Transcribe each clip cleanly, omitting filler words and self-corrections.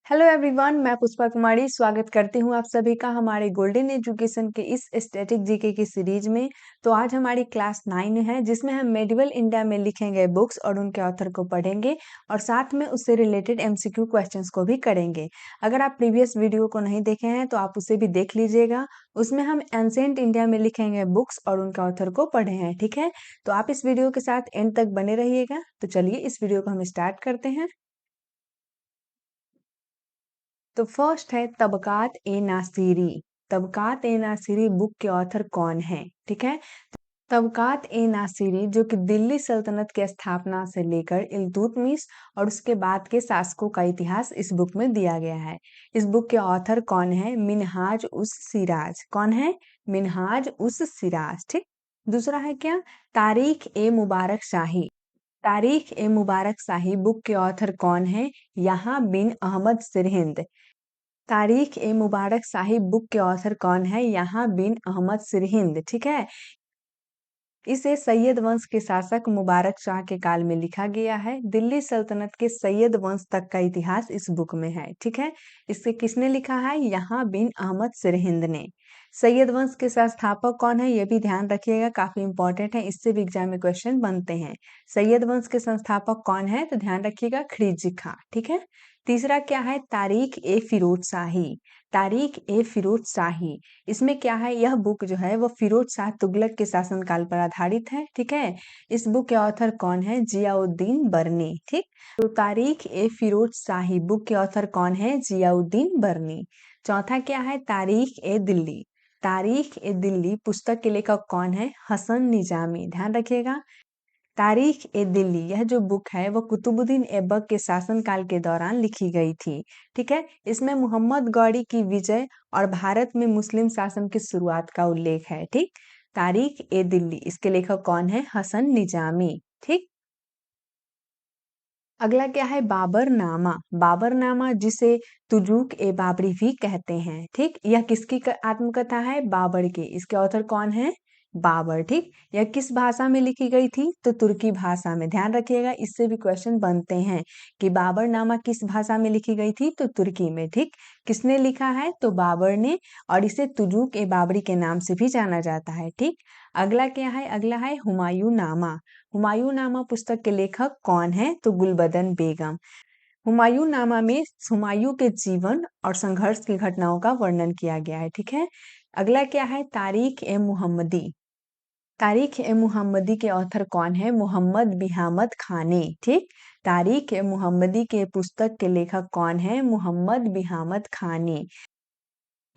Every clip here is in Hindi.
हेलो एवरीवन, मैं पुष्पा कुमारी स्वागत करती हूँ आप सभी का हमारे गोल्डन एजुकेशन के इस स्टैटिक जीके की सीरीज में। तो आज हमारी क्लास 9 है जिसमें हम मेडिवल इंडिया में लिखे गए बुक्स और उनके ऑथर को पढ़ेंगे और साथ में उससे रिलेटेड एमसीक्यू क्वेश्चंस को भी करेंगे। अगर आप प्रीवियस वीडियो को नहीं देखे हैं तो आप उसे भी देख लीजिएगा। उसमें हम एंशिएंट इंडिया में लिखे गए बुक्स और उनके ऑथर को पढ़े हैं, ठीक है। तो आप इस वीडियो के साथ एंड तक बने रहिएगा। तो चलिए इस वीडियो को हम स्टार्ट करते हैं। तो फर्स्ट है तबकात ए नासिरी। तबकात ए नासिरी बुक के ऑथर कौन है, ठीक है। तबकात ए नासिरी जो कि दिल्ली सल्तनत की स्थापना से लेकर इल्तुतमिश और उसके बाद के शासकों का इतिहास इस बुक में दिया गया है। इस बुक के ऑथर कौन है? मिनहाज उस सिराज। कौन है? मिनहाज उस सिराज, ठीक। दूसरा है क्या? तारीख ए मुबारक शाही। तारीख ए मुबारक शाही बुक के ऑथर कौन है? यहाँ बिन अहमद सिरहिंद। तारीख ए मुबारक साहिब बुक के ऑथर कौन है? यहाँ बिन अहमद सिरहिंद, ठीक है। इसे सैयद वंश के शासक मुबारक शाह के काल में लिखा गया है। दिल्ली सल्तनत के सैयद वंश तक का इतिहास इस बुक में है, ठीक है। इसे किसने लिखा है? यहाँ बिन अहमद सिरहिंद ने। सैयद वंश के संस्थापक कौन है? ये भी ध्यान रखिएगा, काफी इंपॉर्टेंट है, इससे भी एग्जाम में क्वेश्चन बनते हैं। सैयद वंश के संस्थापक कौन है? तो ध्यान रखिएगा, खिलजी खां, ठीक है। तीसरा क्या है? तारीख ए फिरोज शाही। तारीख ए फिरोज शाही, इसमें क्या है? यह बुक जो है वो फिरोज शाह तुगलक के शासनकाल पर आधारित है, ठीक है। इस बुक के ऑथर कौन है? जियाउद्दीन बर्नी, ठीक। तो तारीख ए फिरोज शाही बुक के ऑथर कौन है? जियाउद्दीन बर्नी। चौथा क्या है? तारीख ए दिल्ली। तारीख ए दिल्ली पुस्तक के लेखक कौन है? हसन निजामी, ध्यान रखिएगा। तारीख ए दिल्ली यह जो बुक है वो कुतुबुद्दीन ऐबक के शासनकाल के दौरान लिखी गई थी, ठीक है। इसमें मोहम्मद गौरी की विजय और भारत में मुस्लिम शासन की शुरुआत का उल्लेख है, ठीक। तारीख ए दिल्ली, इसके लेखक कौन है? हसन निजामी, ठीक। अगला क्या है? बाबरनामा। बाबरनामा जिसे तुजूक ए बाबरी भी कहते हैं, ठीक। यह किसकी आत्मकथा है? बाबर की। इसके ऑथर कौन है? बाबर, ठीक। यह किस भाषा में लिखी गई थी? तो तुर्की भाषा में। ध्यान रखिएगा, इससे भी क्वेश्चन बनते हैं कि बाबरनामा किस भाषा में लिखी गई थी? तो तुर्की में, ठीक। किसने लिखा है? तो बाबर ने, और इसे तुजूक ए बाबरी के नाम से भी जाना जाता है, ठीक। अगला क्या है? अगला है हुमायूं नामा। हुमायूं नामा पुस्तक के लेखक कौन है? तो गुलबदन बेगम। हुमायूं नामा में हुमायूं के जीवन और संघर्ष की घटनाओं का वर्णन किया गया है, ठीक है। अगला क्या है? तारीख ए मुहम्मदी। तारीख ए मुहम्मदी के ऑथर कौन है? मोहम्मद बिहामद खानी, ठीक। तारीख ए मुहम्मदी के पुस्तक के लेखक कौन है? मोहम्मद बिहामद खानी।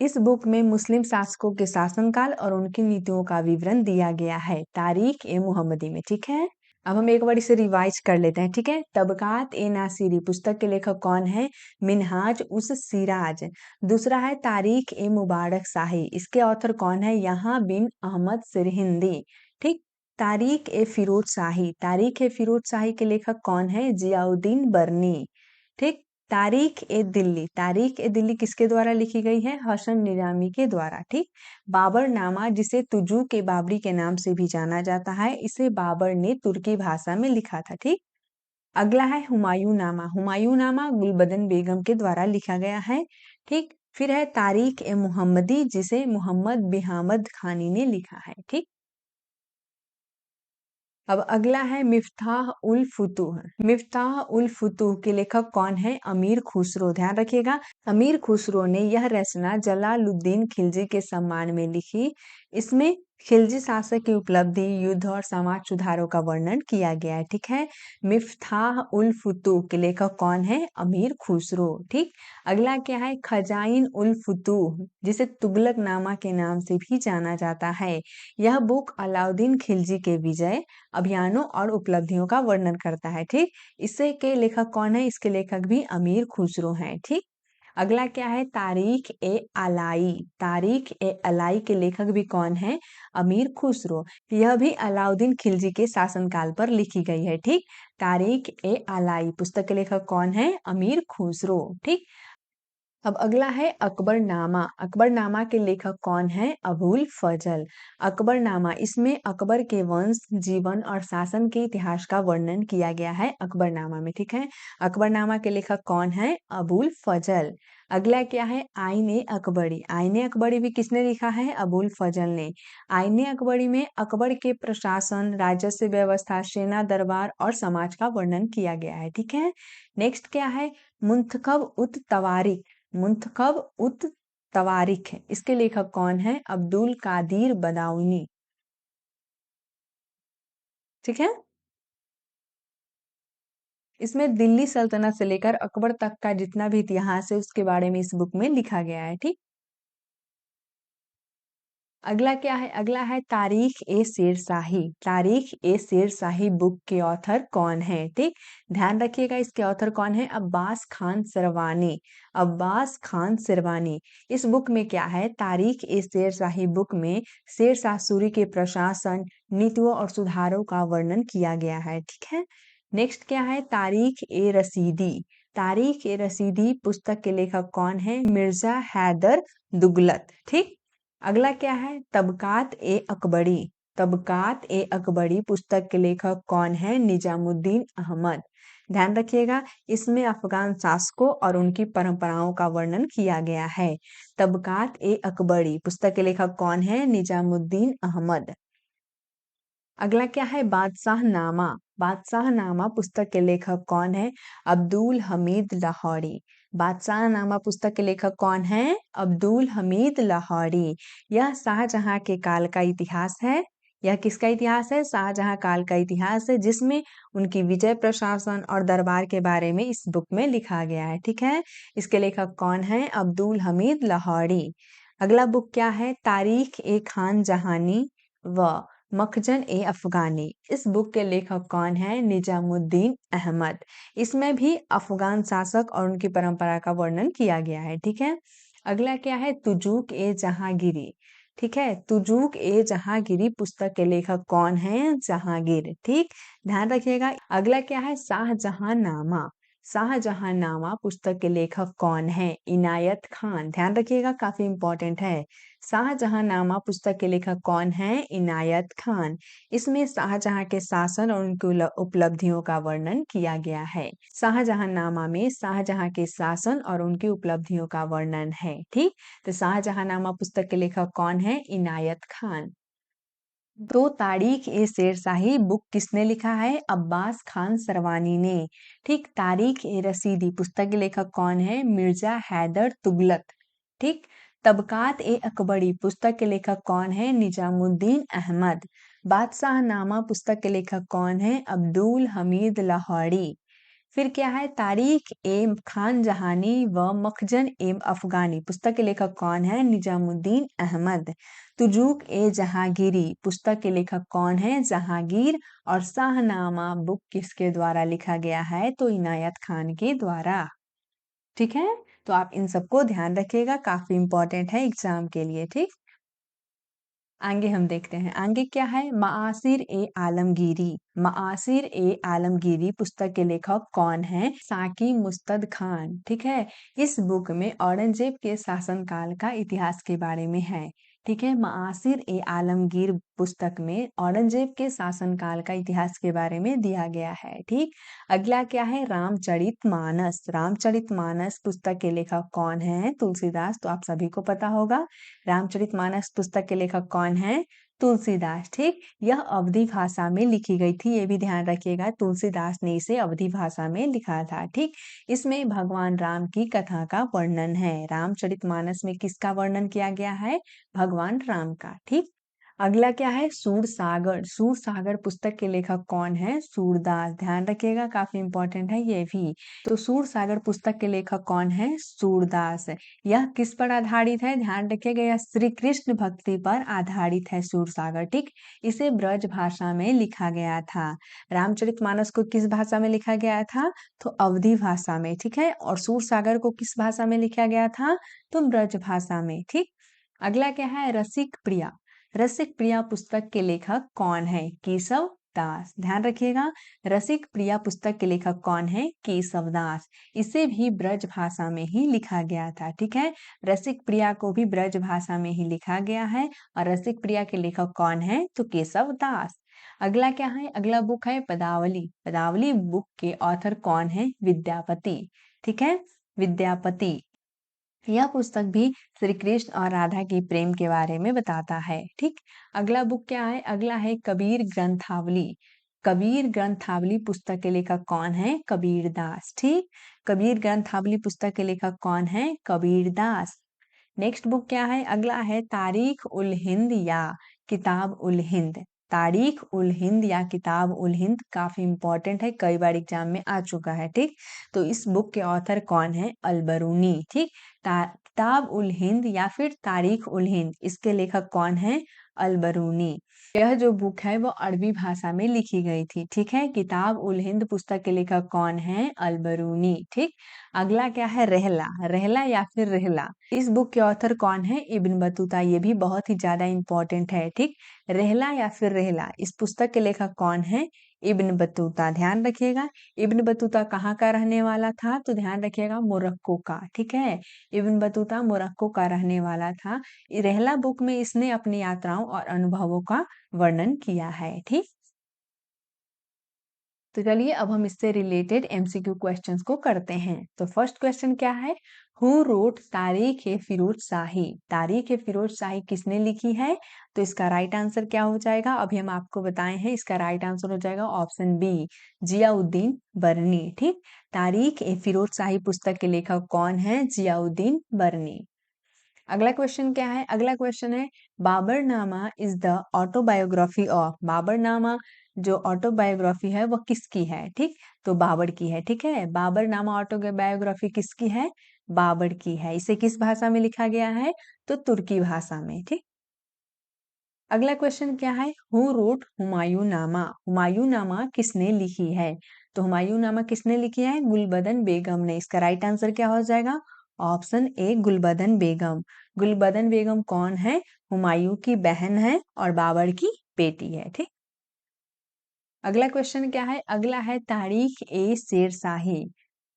इस बुक में मुस्लिम शासकों के शासनकाल और उनकी नीतियों का विवरण दिया गया है तारीख ए मुहम्मदी में, ठीक है। अब हम एक बार इसे रिवाइज कर लेते हैं, ठीक है। तबकात ए नासिरी पुस्तक के लेखक कौन है? मिनहाज उस सिराज। दूसरा है तारीख ए मुबारक शाही, इसके ऑथर कौन है? यहाँ बिन अहमद सिरहिंदी, ठीक। तारीख ए फिरोज शाही, तारीख ए फिरोज शाही के लेखक कौन है? जियाउद्दीन बर्नी, ठीक। तारीख ए दिल्ली, तारीख ए दिल्ली किसके द्वारा लिखी गई है? हसन निजामी के द्वारा, ठीक। बाबरनामा जिसे तुजू के बाबरी के नाम से भी जाना जाता है, इसे बाबर ने तुर्की भाषा में लिखा था, ठीक। अगला है हुमायूं नामा। हुमायूं नामा गुलबदन बेगम के द्वारा लिखा गया है, ठीक। फिर है तारीख ए मुहम्मदी जिसे मोहम्मद बिहामद खानी ने लिखा है, ठीक। अब अगला है मिफ्ताह उल फुतूह। मिफ्ताह उल फुतूह के लेखक कौन है? अमीर खुसरो, ध्यान रखिएगा। अमीर खुसरो ने यह रचना जलालुद्दीन खिलजी के सम्मान में लिखी। इसमें खिलजी शासक की उपलब्धि, युद्ध और समाज सुधारों का वर्णन किया गया है, ठीक है। मिफ्ताह उल फुतूह के लेखक कौन है? अमीर खुसरो, ठीक। अगला क्या है? खजाइन उल फुतूह जिसे तुगलक नामा के नाम से भी जाना जाता है। यह बुक अलाउद्दीन खिलजी के विजय, अभियानों और उपलब्धियों का वर्णन करता है, ठीक। इससे के लेखक कौन है? इसके लेखक भी अमीर खुसरो हैं, ठीक। अगला क्या है? तारीख ए अलाई। तारीख ए अलाई के लेखक भी कौन है? अमीर खुसरो। यह भी अलाउद्दीन खिलजी के शासनकाल पर लिखी गई है, ठीक। तारीख ए अलाई पुस्तक के लेखक कौन है? अमीर खुसरो, ठीक। अब अगला है अकबरनामा। अकबरनामा के लेखक कौन है? अबुल फजल। अकबरनामा, इसमें अकबर के वंश, जीवन और शासन के इतिहास का वर्णन किया गया है अकबरनामा में, ठीक है। अकबरनामा के लेखक कौन है? अबुल फजल। अगला क्या है? आईने अकबरी। आईने अकबरी भी किसने लिखा है? अबुल फजल ने। आईने अकबरी में अकबर के प्रशासन, राजस्व व्यवस्था, सेना दरबार और समाज का वर्णन किया गया है, ठीक है। नेक्स्ट क्या है? मुंतखब उत तवारिक। मुंतखब उत तवारिख है, इसके लेखक कौन है? अब्दुल कादिर बदाऊनी, ठीक है। इसमें दिल्ली सल्तनत से लेकर अकबर तक का जितना भी इतिहास है उसके बारे में इस बुक में लिखा गया है, ठीक। अगला क्या है? अगला है तारीख ए शेरशाही। तारीख ए शेरशाही बुक के ऑथर कौन है? ठीक, ध्यान रखिएगा इसके ऑथर कौन है? अब्बास खान सिरवानी। अब्बास खान सिरवानी। इस बुक में क्या है? तारीख ए शेरशाही बुक में शेरशाह सूरी के प्रशासन, नीतियों और सुधारों का वर्णन किया गया है, ठीक है। नेक्स्ट क्या है? तारीख ए रसीदी। तारीख ए रसीदी पुस्तक के लेखक कौन है? मिर्जा हैदर दुगलत, ठीक। अगला क्या है? तबकात ए अकबरी। तबकात ए अकबरी पुस्तक के लेखक कौन है? निजामुद्दीन अहमद। ध्यान रखिएगा इसमें अफगान शासकों और उनकी परंपराओं का वर्णन किया गया है। तबकात ए अकबरी पुस्तक के लेखक कौन है? निजामुद्दीन अहमद। अगला क्या है? बादशाह नामा। बादशाह नामा पुस्तक के लेखक कौन है? अब्दुल हमीद लाहौरी। बादशाह नामा पुस्तक के लेखक कौन है? अब्दुल हमीद लाहौरी। यह शाहजहां के काल का इतिहास है। यह किसका इतिहास है? शाहजहां काल का इतिहास है, जिसमें उनकी विजय, प्रशासन और दरबार के बारे में इस बुक में लिखा गया है, ठीक है। इसके लेखक कौन है? अब्दुल हमीद लाहौरी। अगला बुक क्या है? तारीख ए खान जहानी व मखजन ए अफगानी। इस बुक के लेखक कौन है? निजामुद्दीन अहमद। इसमें भी अफगान शासक और उनकी परंपरा का वर्णन किया गया है, ठीक है। अगला क्या है? तुजूक ए जहांगीरी। ठीक है, तुजूक ए जहांगीरी पुस्तक के लेखक कौन है? जहांगीर, ठीक। ध्यान रखिएगा। अगला क्या है? शाहजहांनामा। शाहजहांनामा पुस्तक के लेखक कौन है? इनायत खान। ध्यान रखिएगा काफी इंपॉर्टेंट है। शाहजहांनामा पुस्तक के लेखक कौन है? इनायत खान। इसमें शाहजहां के शासन और उनकी उपलब्धियों का वर्णन किया गया है। शाहजहांनामा में शाहजहां के शासन और उनकी उपलब्धियों का वर्णन है, ठीक। तो शाहजहांनामा पुस्तक के लेखक कौन है? इनायत खान। तो तारीख ए शेरशाही बुक किसने लिखा है? अब्बास खान सरवानी ने, ठीक। तारीख ए रसीदी पुस्तक के लेखक कौन है? मिर्जा हैदर तुगलक, ठीक। तबकात ए अकबरी पुस्तक के लेखक कौन है? निजामुद्दीन अहमद। बादशाहनामा पुस्तक के लेखक कौन है? अब्दुल हमीद लाहौरी। फिर क्या है? तारीख एम खान जहानी व मखजन एम अफगानी पुस्तक के लेखक कौन है? निजामुद्दीन अहमद। तुजूक ए जहांगीरी पुस्तक के लेखक कौन है? जहांगीर। और शाहनामा बुक किसके द्वारा लिखा गया है? तो इनायत खान के द्वारा, ठीक है। तो आप इन सबको ध्यान रखिएगा, काफी इंपॉर्टेंट है एग्जाम के लिए, ठीक। आगे हम देखते हैं, आगे क्या है? माआसिर ए आलमगीरी। माआसिर ए आलमगीरी पुस्तक के लेखक कौन है? साकी मुस्तद खान, ठीक है। इस बुक में औरंगजेब के शासनकाल का इतिहास के बारे में है, ठीक है। माआसिर ए आलमगीर पुस्तक में औरंगजेब के शासनकाल का इतिहास के बारे में दिया गया है, ठीक। अगला क्या है? रामचरितमानस। रामचरितमानस पुस्तक के लेखक कौन है? तुलसीदास, तो आप सभी को पता होगा। रामचरितमानस पुस्तक के लेखक कौन है? तुलसीदास, ठीक। यह अवधी भाषा में लिखी गई थी, ये भी ध्यान रखिएगा, तुलसीदास ने इसे अवधी भाषा में लिखा था, ठीक। इसमें भगवान राम की कथा का वर्णन है। रामचरितमानस में किसका वर्णन किया गया है? भगवान राम का, ठीक। अगला क्या है? सूरसागर। सूरसागर पुस्तक के लेखक कौन है? सूरदास। ध्यान रखिएगा काफी इंपॉर्टेंट है ये भी। तो सूरसागर पुस्तक के लेखक कौन है? सूरदास। यह किस पर आधारित है? ध्यान रखिएगा, यह श्री कृष्ण भक्ति पर आधारित है सूरसागर, ठीक। इसे ब्रज भाषा में लिखा गया था। रामचरितमानस को किस भाषा में लिखा गया था? तो अवधी भाषा में, ठीक है। और सूरसागर को किस भाषा में लिखा गया था? तो ब्रज भाषा में, ठीक। अगला क्या है? रसिक प्रिया। रसिक प्रिया पुस्तक के लेखक कौन है? केशव दास। ध्यान रखिएगा, रसिक प्रिया पुस्तक के लेखक कौन है? केशव दास। इसे भी ब्रज भाषा में ही लिखा गया था। ठीक है, रसिक प्रिया को भी ब्रज भाषा में ही लिखा गया है और रसिक प्रिया के लेखक कौन है? तो केशव दास। अगला क्या है? अगला बुक है पदावली। पदावली बुक के ऑथर कौन है? विद्यापति। ठीक है, विद्यापति। यह पुस्तक भी श्री कृष्ण और राधा की प्रेम के बारे में बताता है। ठीक, अगला बुक क्या है? अगला है कबीर ग्रंथावली। कबीर ग्रंथावली पुस्तक के लेखक कौन है? कबीर दास। ठीक, कबीर ग्रंथावली पुस्तक के लेखक कौन है? कबीर दास। नेक्स्ट बुक क्या है? अगला है तारीख उल हिंद या किताब उल हिंद। तारीख उल हिंद या किताब उल हिंद काफी इंपॉर्टेंट है, कई बार एग्जाम में आ चुका है। ठीक, तो इस बुक के ऑथर कौन है? अलबरूनी। ठीक, किताब उल हिंद या फिर तारीख उल हिंद, इसके लेखक कौन है? अलबरूनी। यह जो बुक है वो अरबी भाषा में लिखी गई थी। ठीक है, किताब उल हिंद पुस्तक के लेखक कौन है? अलबरूनी। ठीक, अगला क्या है? रहला। रहला या फिर रहला, इस बुक के ऑथर कौन है? Ibn Battuta. ये भी बहुत ही ज्यादा इंपॉर्टेंट है। ठीक, रहला या फिर रहला, इस पुस्तक के लेखक कौन है? Ibn Battuta. ध्यान रखिएगा, इब्न बतूता कहाँ का रहने वाला था? तो ध्यान रखिएगा, मोरक्को का। ठीक है, इब्न बतूता मोरक्को का रहने वाला था। रहला बुक में इसने अपनी यात्राओं और अनुभवों का वर्णन किया है। ठीक, तो चलिए अब हम इससे रिलेटेड एमसीक्यू क्वेश्चंस को करते हैं। तो फर्स्ट क्वेश्चन क्या है? हु रोट तारीख ए फिरोज शाही। तारीख ए फिरोज शाही किसने लिखी है? तो इसका राइट आंसर क्या हो जाएगा? अभी हम आपको बताए हैं, इसका राइट आंसर हो जाएगा ऑप्शन बी, जियाउद्दीन बरनी। ठीक, तारीख ए फिरोज शाही पुस्तक के लेखक कौन है? जियाउद्दीन बरनी। अगला क्वेश्चन क्या है? अगला क्वेश्चन है Baburnama is the autobiography of. Baburnama जो ऑटोबायोग्राफी है वो किसकी है? ठीक, तो बाबर की है। ठीक है, बाबरनामा ऑटोबायोग्राफी किसकी है? बाबर की है। इसे किस भाषा में लिखा गया है? तो तुर्की भाषा में। ठीक, अगला क्वेश्चन क्या है? हु रोट हुमायूं नामा। हुमायूं नामा किसने लिखी है? तो हुमायूं नामा किसने लिखी है? गुलबदन बेगम ने। इसका राइट आंसर क्या हो जाएगा? ऑप्शन ए, गुलबदन बेगम। गुलबदन बेगम कौन है? हुमायूं की बहन है और बाबर की बेटी है। ठीक, अगला क्वेश्चन क्या है? अगला है तारीख ए शेर शाही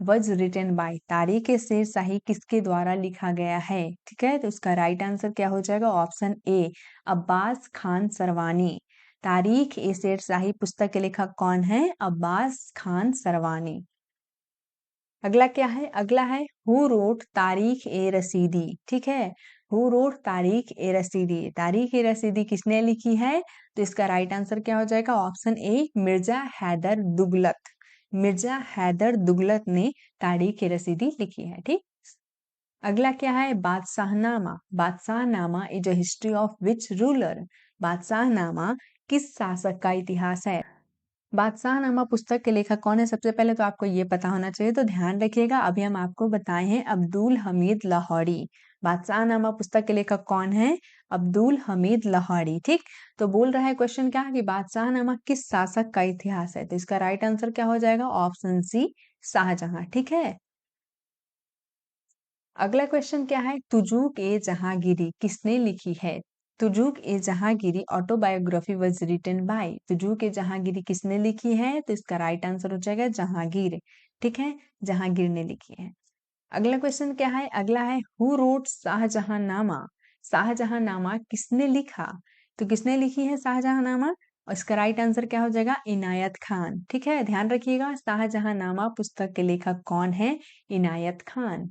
वज रिटन बाय। तारीख ए शेर शाही किसके द्वारा लिखा गया है? ठीक है, तो उसका राइट आंसर क्या हो जाएगा? ऑप्शन ए, अब्बास खान सरवानी। तारीख ए शेर शाही पुस्तक के लेखक कौन है? अब्बास खान सरवानी। अगला क्या है? अगला है हु रोट तारीख ए रसीदी। ठीक है, हु रोट तारीख ए रसीदी। तारीख ए रसीदी किसने लिखी है? तो इसका राइट आंसर क्या हो जाएगा? Option A, Mirza Haider Dughlat. मिर्जा हैदर दुगलत ने तारीख ए रसीदी लिखी है। ठीक, अगला क्या है? Badshahnama. Badshahnama is a history of which ruler. Badshahnama किस शासक का इतिहास है? बादशाहनामा पुस्तक के लेखक कौन है? सबसे पहले तो आपको ये पता होना चाहिए, तो ध्यान रखिएगा, अभी हम आपको बताए हैं अब्दुल हमीद लाहौरी। बादशाहनामा पुस्तक के लेखक कौन है? अब्दुल हमीद लाहौरी। ठीक, तो बोल रहा है क्वेश्चन क्या कि बादशाहनामा किस शासक का इतिहास है? तो इसका राइट आंसर क्या हो जाएगा? Option C, Shahjahan. ठीक है, अगला क्वेश्चन क्या है? तुजुक ए जहांगीरी किसने लिखी है? Tuzuk e Jahangiri autobiography was written by. Tuzuk e Jahangiri किसने लिखी है? तो इसका राइट आंसर हो जाएगा जहांगीर। ठीक है, जहांगीर ने लिखी है। अगला क्वेश्चन क्या है? अगला है हु रोट शाहजहांनामा। शाहजहांनामा किसने लिखा? तो किसने लिखी है शाहजहांनामा? और इसका राइट आंसर क्या हो जाएगा? इनायत खान। ठीक है, ध्यान रखिएगा, शाहजहांनामा पुस्तक के लेखक कौन है? इनायत खान।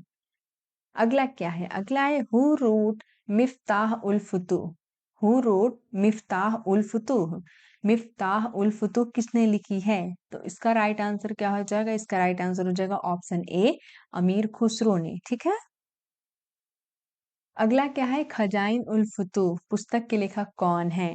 अगला क्या है? अगला है who wrote Miftah ul Futuh. Who wrote Miftah ul Futuh. Miftah ul Futuh किसने लिखी है? तो इसका राइट आंसर क्या हो जाएगा? इसका राइट आंसर हो जाएगा ऑप्शन ए, अमीर खुसरो ने। ठीक है, अगला क्या है? खजाइन उल फुतूह पुस्तक के लेखक कौन है?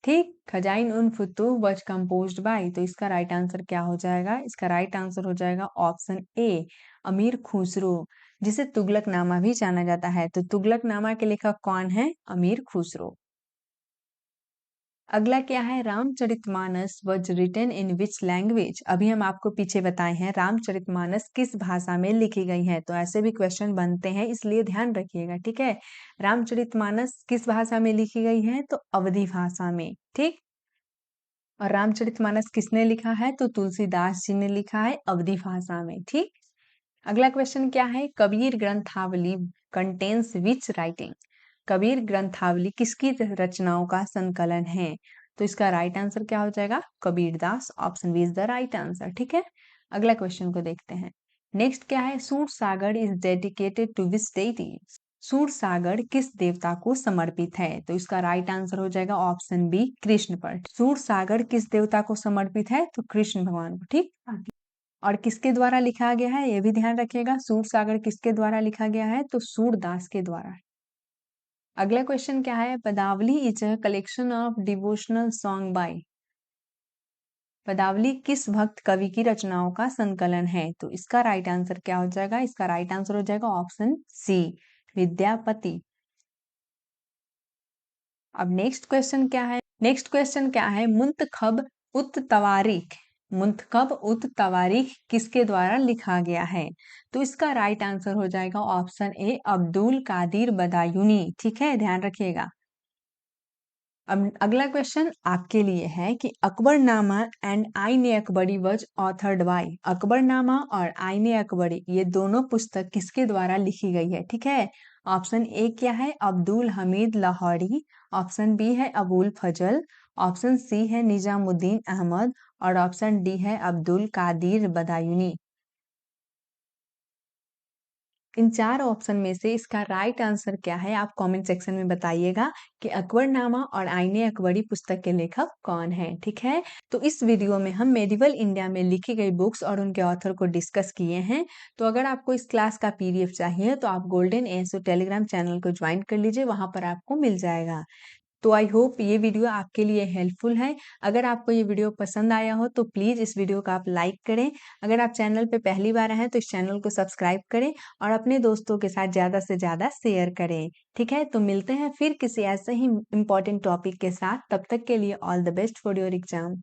ठीक, खजाइन उल फुतूह वाज कंपोज्ड बाय। तो इसका राइट आंसर क्या हो जाएगा? इसका राइट आंसर हो जाएगा ऑप्शन ए, अमीर खुसरो, जिसे तुगलकनामा भी जाना जाता है। तो तुगलकनामा के लेखक कौन है? अमीर खुसरो। अगला क्या है? Ramcharitmanas was written in which language. अभी हम आपको पीछे बताए हैं रामचरितमानस किस भाषा में लिखी गई है, तो ऐसे भी क्वेश्चन बनते हैं, इसलिए ध्यान रखिएगा। ठीक है, रामचरितमानस किस भाषा में लिखी गई है? तो अवधी भाषा में। ठीक, और रामचरितमानस किसने लिखा है? तो तुलसीदास जी ने लिखा है अवधी भाषा में। ठीक। अगला क्वेश्चन क्या है? कबीर ग्रंथावली कंटेन्स विच राइटिंग? कबीर ग्रंथावली किसकी रचनाओं का संकलन है? तो इसका राइट आंसर क्या हो जाएगा? Kabirdas. Option B is the right answer. ठीक है। अगला क्वेश्चन को देखते हैं। नेक्स्ट क्या है? Sur Sagar is dedicated to which deity? Sur Sagar किस देवता को समर्पित है? तो इसका राइट आंसर हो जाएगा ऑप्शन बी कृष्ण पर। सूर सागर किस देवता को समर्पित है? तो कृष्ण भगवान को। ठीक। और किसके द्वारा लिखा गया है ये भी ध्यान रखिएगा। सूर सागर किसके द्वारा लिखा गया है? तो सूरदास के द्वारा। अगला क्वेश्चन क्या है? पदावली is a collection of devotional song by? पदावली किस भक्त कवि की रचनाओं का संकलन है? तो इसका राइट आंसर क्या हो जाएगा? इसका राइट आंसर हो जाएगा ऑप्शन सी विद्यापति। अब नेक्स्ट क्वेश्चन क्या है? नेक्स्ट क्वेश्चन क्या है? मुंतखब उत तवारीख, मुंतखब उत तवारीख किसके द्वारा लिखा गया है? तो इसका राइट आंसर हो जाएगा ऑप्शन ए अब्दुल कादिर बदायूनी। ठीक है, ध्यान रखिएगा। अब अगला क्वेश्चन आपके लिए है कि अकबरनामा एंड आईन ए अकबरी वज ऑथर्ड बाय? अकबरनामा और आईन ए अकबरी ये दोनों पुस्तक किसके द्वारा लिखी गई है? ठीक है। ऑप्शन ए क्या है? अब्दुल हमीद लाहौरी। ऑप्शन बी है अबुल फजल। ऑप्शन सी है निजामुद्दीन अहमद और ऑप्शन डी है अब्दुल कादिर बदायूनी। इन चार ऑप्शन में से इसका राइट आंसर क्या है? आप कमेंट सेक्शन में बताइएगा कि अकबरनामा और आईने अकबरी पुस्तक के लेखक कौन है। ठीक है। तो इस वीडियो में हम मेडिवल इंडिया में लिखी गई बुक्स और उनके ऑथर को डिस्कस किए हैं। तो अगर आपको इस क्लास का पीडीएफ चाहिए तो आप गोल्डन एएसओ टेलीग्राम चैनल को ज्वाइन कर लीजिए, वहां पर आपको मिल जाएगा। तो आई होप ये वीडियो आपके लिए हेल्पफुल है। अगर आपको ये वीडियो पसंद आया हो तो प्लीज़ इस वीडियो को आप लाइक करें। अगर आप चैनल पे पहली बार आए हैं तो इस चैनल को सब्सक्राइब करें और अपने दोस्तों के साथ ज़्यादा से ज़्यादा शेयर करें। ठीक है, तो मिलते हैं फिर किसी ऐसे ही इम्पोर्टेंट टॉपिक के साथ। तब तक के लिए all the best for your exam.